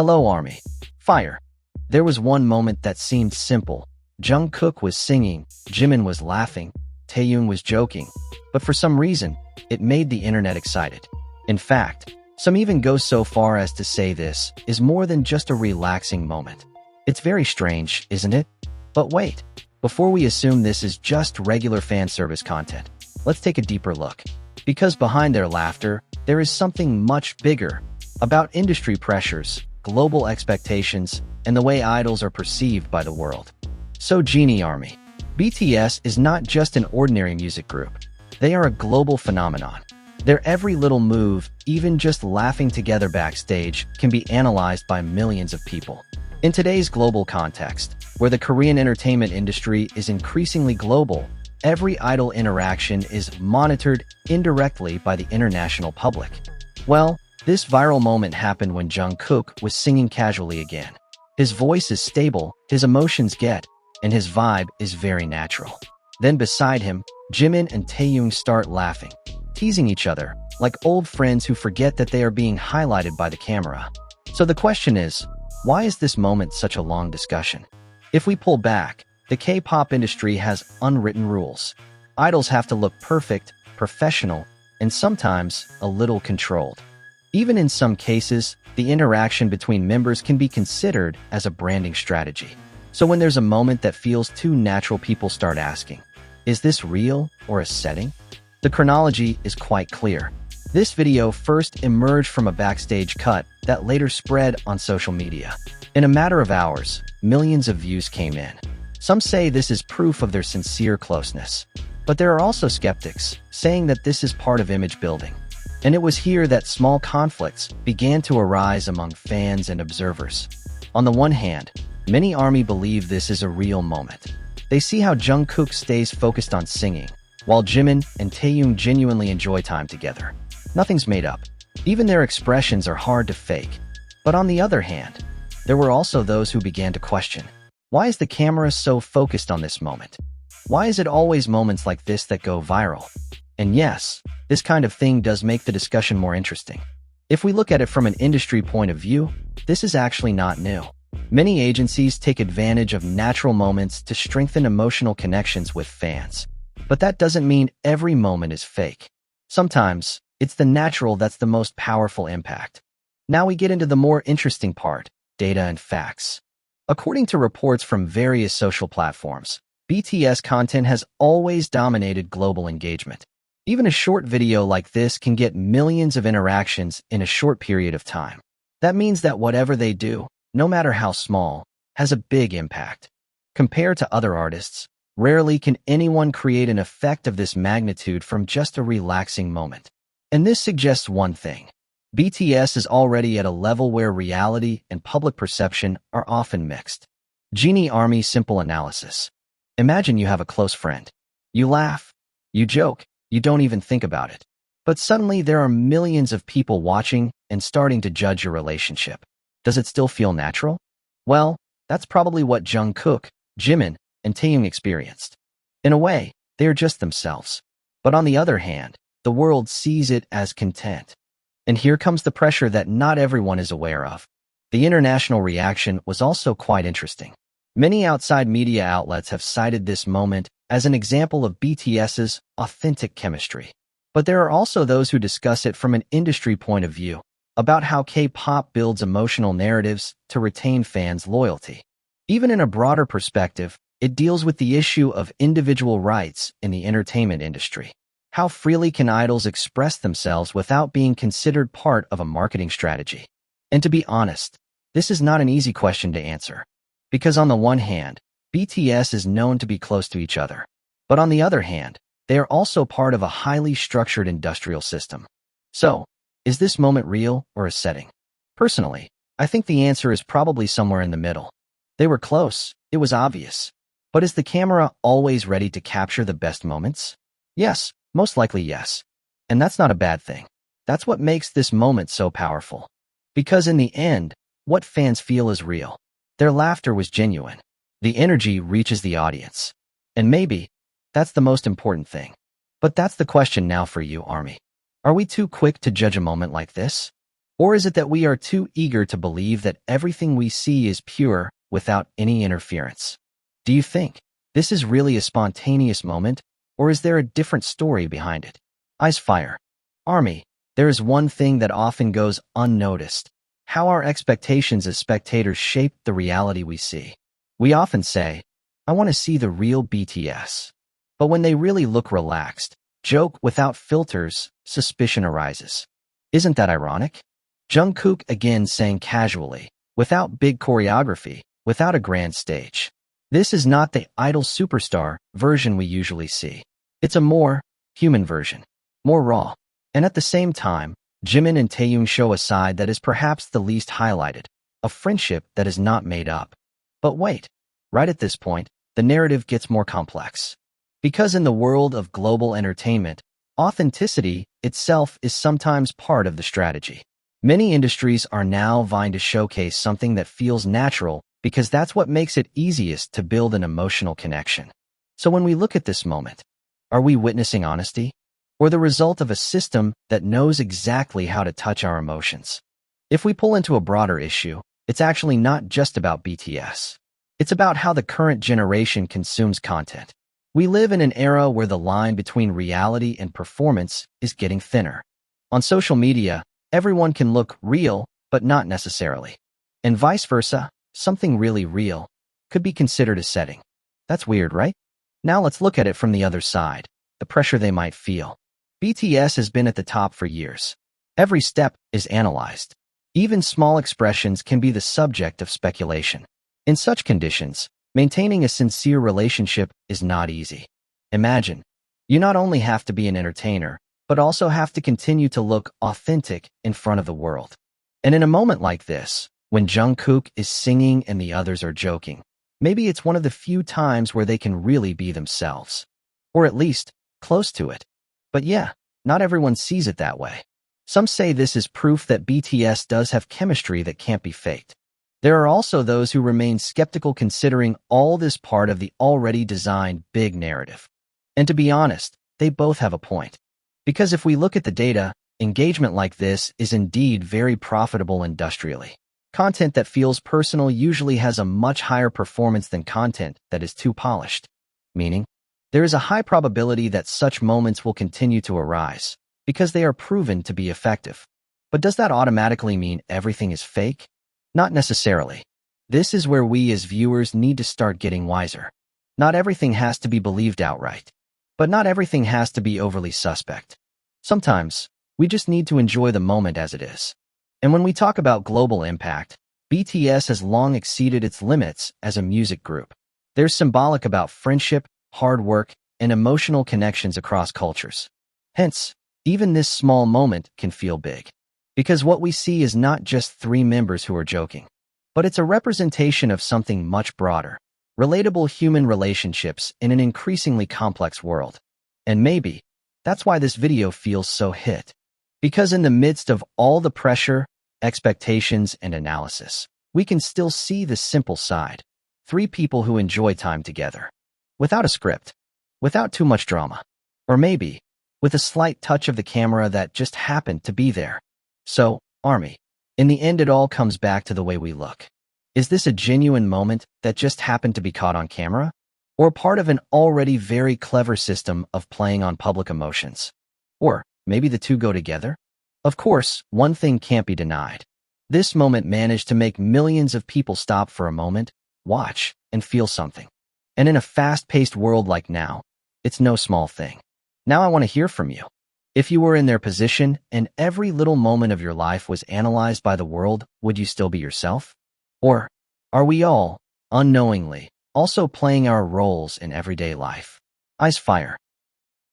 Hello, Army. Fire. There was one moment that seemed simple. Jungkook was singing, Jimin was laughing, Taehyung was joking. But for some reason, it made the internet excited. In fact, some even go so far as to say this is more than just a relaxing moment. It's very strange, isn't it? But wait, before we assume this is just regular fan service content, let's take a deeper look. Because behind their laughter, there is something much bigger about industry pressures, global expectations, and the way idols are perceived by the world. So Genie Army. BTS is not just an ordinary music group. They are a global phenomenon. Their every little move, even just laughing together backstage, can be analyzed by millions of people. In today's global context, where the Korean entertainment industry is increasingly global, every idol interaction is monitored indirectly by the international public. Well, this viral moment happened when Jungkook was singing casually again. His voice is stable, his emotions get, and his vibe is very natural. Then beside him, Jimin and Taehyung start laughing, teasing each other, like old friends who forget that they are being highlighted by the camera. So the question is, why is this moment such a long discussion? If we pull back, the K-pop industry has unwritten rules. Idols have to look perfect, professional, and sometimes a little controlled. Even in some cases, the interaction between members can be considered as a branding strategy. So when there's a moment that feels too natural, people start asking, is this real or a setting? The chronology is quite clear. This video first emerged from a backstage cut that later spread on social media. In a matter of hours, millions of views came in. Some say this is proof of their sincere closeness. But there are also skeptics, saying that this is part of image building. And it was here that small conflicts began to arise among fans and observers. On the one hand, many ARMY believe this is a real moment. They see how Jungkook stays focused on singing, while Jimin and Taehyung genuinely enjoy time together. Nothing's made up. Even their expressions are hard to fake. But on the other hand, there were also those who began to question, why is the camera so focused on this moment? Why is it always moments like this that go viral? And yes, this kind of thing does make the discussion more interesting. If we look at it from an industry point of view, this is actually not new. Many agencies take advantage of natural moments to strengthen emotional connections with fans. But that doesn't mean every moment is fake. Sometimes, it's the natural that's the most powerful impact. Now we get into the more interesting part, data and facts. According to reports from various social platforms, BTS content has always dominated global engagement. Even a short video like this can get millions of interactions in a short period of time. That means that whatever they do, no matter how small, has a big impact. Compared to other artists, rarely can anyone create an effect of this magnitude from just a relaxing moment. And this suggests one thing. BTS is already at a level where reality and public perception are often mixed. Genie Army simple analysis. Imagine you have a close friend. You laugh, you joke, you don't even think about it. But suddenly there are millions of people watching and starting to judge your relationship. Does it still feel natural? Well, that's probably what Jungkook, Jimin, and Taehyung experienced. In a way, they are just themselves. But on the other hand, the world sees it as content. And here comes the pressure that not everyone is aware of. The international reaction was also quite interesting. Many outside media outlets have cited this moment as an example of BTS's authentic chemistry. But there are also those who discuss it from an industry point of view, about how K-pop builds emotional narratives to retain fans' loyalty. Even in a broader perspective, it deals with the issue of individual rights in the entertainment industry. How freely can idols express themselves without being considered part of a marketing strategy? And to be honest, this is not an easy question to answer. Because on the one hand, BTS is known to be close to each other. But on the other hand, they are also part of a highly structured industrial system. So, is this moment real or a setting? Personally, I think the answer is probably somewhere in the middle. They were close, it was obvious. But is the camera always ready to capture the best moments? Yes, most likely yes. And that's not a bad thing. That's what makes this moment so powerful. Because in the end, what fans feel is real. Their laughter was genuine. The energy reaches the audience. And maybe, that's the most important thing. But that's the question now for you, Army. Are we too quick to judge a moment like this? Or is it that we are too eager to believe that everything we see is pure without any interference? Do you think this is really a spontaneous moment, or is there a different story behind it? Eyes fire. Army, there is one thing that often goes unnoticed: how our expectations as spectators shape the reality we see. We often say, "I want to see the real BTS." But when they really look relaxed, joke without filters, suspicion arises. Isn't that ironic? Jungkook again sang casually, without big choreography, without a grand stage. This is not the idol superstar version we usually see. It's a more human version, more raw. And at the same time, Jimin and Taehyung show a side that is perhaps the least highlighted, a friendship that is not made up. But wait, right at this point, the narrative gets more complex. Because in the world of global entertainment, authenticity itself is sometimes part of the strategy. Many industries are now vying to showcase something that feels natural because that's what makes it easiest to build an emotional connection. So when we look at this moment, are we witnessing honesty, or the result of a system that knows exactly how to touch our emotions? If we pull into a broader issue, it's actually not just about BTS. It's about how the current generation consumes content. We live in an era where the line between reality and performance is getting thinner. On social media, everyone can look real, but not necessarily. And vice versa, something really real could be considered a setting. That's weird, right? Now let's look at it from the other side, the pressure they might feel. BTS has been at the top for years. Every step is analyzed. Even small expressions can be the subject of speculation. In such conditions, maintaining a sincere relationship is not easy. Imagine, you not only have to be an entertainer, but also have to continue to look authentic in front of the world. And in a moment like this, when Jungkook is singing and the others are joking, maybe it's one of the few times where they can really be themselves. Or at least, close to it. But yeah, not everyone sees it that way. Some say this is proof that BTS does have chemistry that can't be faked. There are also those who remain skeptical, considering all this part of the already designed big narrative. And to be honest, they both have a point. Because if we look at the data, engagement like this is indeed very profitable industrially. Content that feels personal usually has a much higher performance than content that is too polished. Meaning, there is a high probability that such moments will continue to arise, because they are proven to be effective. But does that automatically mean everything is fake? Not necessarily. This is where we as viewers need to start getting wiser. Not everything has to be believed outright. But not everything has to be overly suspect. Sometimes, we just need to enjoy the moment as it is. And when we talk about global impact, BTS has long exceeded its limits as a music group. They're symbolic about friendship, hard work, and emotional connections across cultures. Hence, even this small moment can feel big. Because what we see is not just three members who are joking, but it's a representation of something much broader: relatable human relationships in an increasingly complex world. And maybe that's why this video feels so hit. Because in the midst of all the pressure, expectations, and analysis, we can still see the simple side: three people who enjoy time together. Without a script, without too much drama, or maybe with a slight touch of the camera that just happened to be there. So, Army, in the end it all comes back to the way we look. Is this a genuine moment that just happened to be caught on camera? Or part of an already very clever system of playing on public emotions? Or maybe the two go together? Of course, one thing can't be denied. This moment managed to make millions of people stop for a moment, watch, and feel something. And in a fast-paced world like now, it's no small thing. Now I want to hear from you. If you were in their position and every little moment of your life was analyzed by the world, would you still be yourself? Or are we all, unknowingly, also playing our roles in everyday life? Eyes fire.